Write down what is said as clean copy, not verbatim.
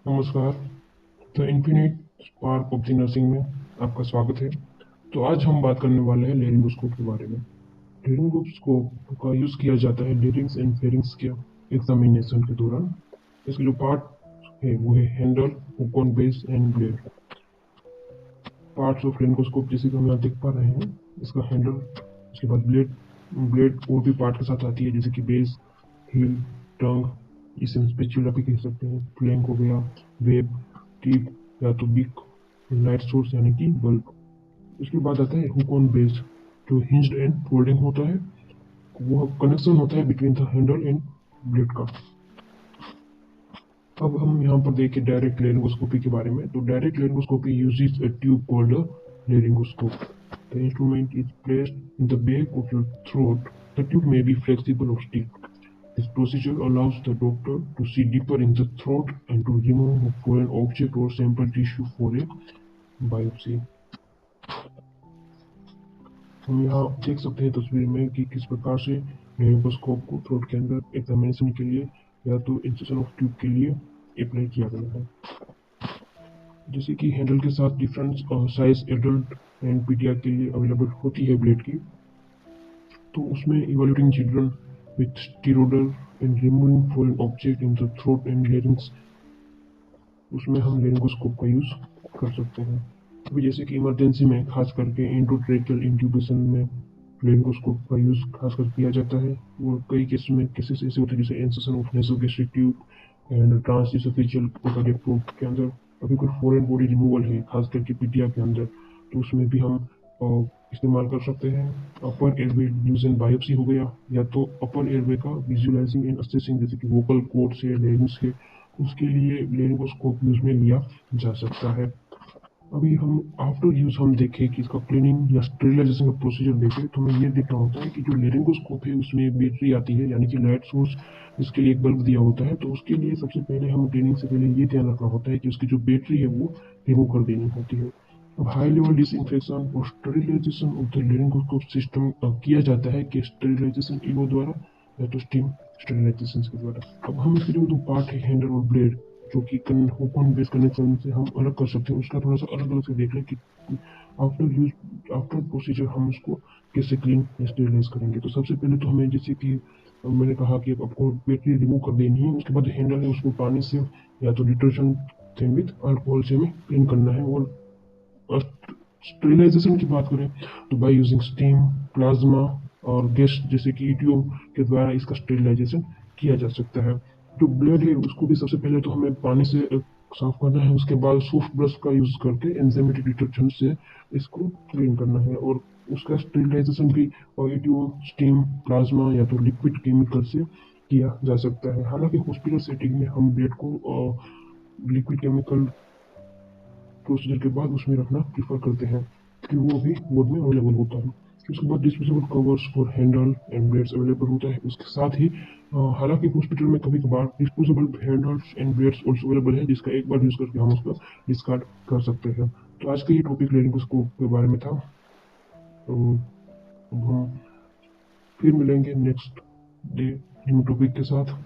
नमस्कार। The infinite spark of the nursing में आपका स्वागत है। तो आज हम बात करने वाले हैं लेरिंगोस्कोप के बारे में। लेरिंगोस्कोप का यूज़ किया जाता है लेरिंग्स एंड फेरिंग्स के एग्जामिनेशन के दौरान। इसके जो पार्ट है वो है handle, hook base and blade. Parts of laryngoscope जैसे कि हम यहाँ देख पा रहे हैं, इसका हैंडल, उसके बाद ब्लेड। ब्लेड और भी पार्ट के साथ आती है जैसे कि बेस, हील, टंग, इसे हम स्पेचुला भी कह सकते हैं, फ्लैंक हो गया, वेब, टिप या तो बिक, लाइट सोर्स यानी कि बल्ब। उसके बाद आता है हुक ऑन बेस, जो हिंज्ड एंड फोल्डिंग होता है। वो कनेक्शन होता है between the handle and blade का। अब हम यहाँ पर देखें डायरेक्ट लेरिंगोस्कोपी के बारे में। तो direct laryngoscopy uses a tube called a laryngoscope. The instrument is placed in the back of your throat. The tube may be flexible or stiff. This procedure allows the doctor to see deeper in the throat and to remove a foreign object or sample tissue for a biopsy. हम यहाँ देख सकते हैं तस्वीर में कि किस प्रकार से लेरिंगोस्कोप को थ्रोट के अंदर एग्जामिनेशन के लिए या तो इंसेशन ऑफ ट्यूब के लिए अप्लाई किया गया है। जैसे कि हैंडल के साथ डिफरेंट साइज एडल्ट एंड पीडिया के लिए अवेलेबल होती है ब्लेड की। तो उसमें evaluating children with steroidal and removing foreign object in the throat and larynx, उसमें हम लेरिंगोस्कोप का यूज कर सकते हैं। अभी जैसे कि इमरजेंसी में खास करके इंट्रोट्रेकियल इंट्यूबेशन में लेरिंगोस्कोप का यूज खासकर किया जाता है। और कई केसेस ऐसे होते हैं जैसे insertion of nasogastric tube and transoesophageal cardiac probe के अंदर। अभी कोई फॉरेन बॉडी रिमूवल है खास करके पीटिया के अंदर, तो उसमें भी हम इस्तेमाल कर सकते हैं। अपर एयरवे न्यूजन बायोप्सी हो गया, या तो अपर एयरवे का विजुअलाइजिंग एंड असेसिंग जैसे कि वोकल कोर्ड से लेरिंग्स के, उसके लिए लेरिंगोस्कोप यूज में लिया जा सकता है। अभी हम आफ्टर यूज हम देखें कि इसका क्लीनिंग या स्टेरिलाइजेशन का प्रोसीजर देखें, तो हमें ये देखना होता है कि जो लेरिंगोस्कोप है उसमें बैटरी आती है यानी कि लाइट सोर्स, जिसके लिए एक बल्ब दिया होता है। तो उसके लिए सबसे पहले हम क्लीनिंग से पहले ये ध्यान रखना होता है कि उसकी जो बैटरी है वो रिमूव कर देनी होती है। अब हाई लेवल डिसइंफेक्शन और sterilization of the laryngoscope system किया जाता है कि स्टेरिलाइजेशन ईओ द्वारा या तो स्टीम स्टेरिलाइजेशन के द्वारा। अब हम इसके जो दो पार्ट है हैंडल और ब्लेड, जो कि ओपन बेस कनेक्शन से हम अलग कर सकते हैं, उसका थोड़ा सा अलग अलग से देख लें कि आफ्टर यूज, आफ्टर प्रोसीजर हम उसको कैसे क्लीन स्टेरिलाइज करेंगे। तो सबसे पहले तो हमें जैसे कि मैंने कहा कि आपको बैटरी रिमूव कर देनी है। उसके बाद हैंडल है उसको पानी से या तो डिटर्जेंट विद अल्कोहल से हमें क्लीन करना है। और स्टेरिलाइजेशन की बात करें तो बाय यूजिंग स्टीम, प्लाज्मा और गैस जैसे कि ईटीओ के द्वारा इसका स्टेरिलाइजेशन किया जा सकता है। जो ब्लेड है उसको भी सबसे पहले तो हमें पानी से साफ करना है। उसके बाद सॉफ्ट ब्रश का यूज करके एंजाइमेटिक डिटर्जेंट से इसको क्लीन करना है। और उसका स्टेरिलाइजेशन भी ईटीओ, स्टीम, प्लाज्मा या तो लिक्विड केमिकल से किया जा सकता है। हालांकि हॉस्पिटल सेटिंग में हम ब्लेड को लिक्विड केमिकल प्रोसीजर के बाद उसमें रखना प्रीफर करते हैं कि वो भी बोर्ड में अवेलेबल होता है। उसके बाद डिस्पोजेबल कवर्स और हैंडल एंड ब्लेड्स अवेलेबल होता है उसके साथ ही। हालांकि हॉस्पिटल में कभी कभार disposable handles and blades also available है, जिसका एक बार यूज करके हम उसका डिस्कार्ड कर सकते हैं। तो आज का ये टॉपिक लेरिंगोस्कोप के बारे में था। तो अब हम फिर मिलेंगे नेक्स्ट डे न्यू टॉपिक के साथ।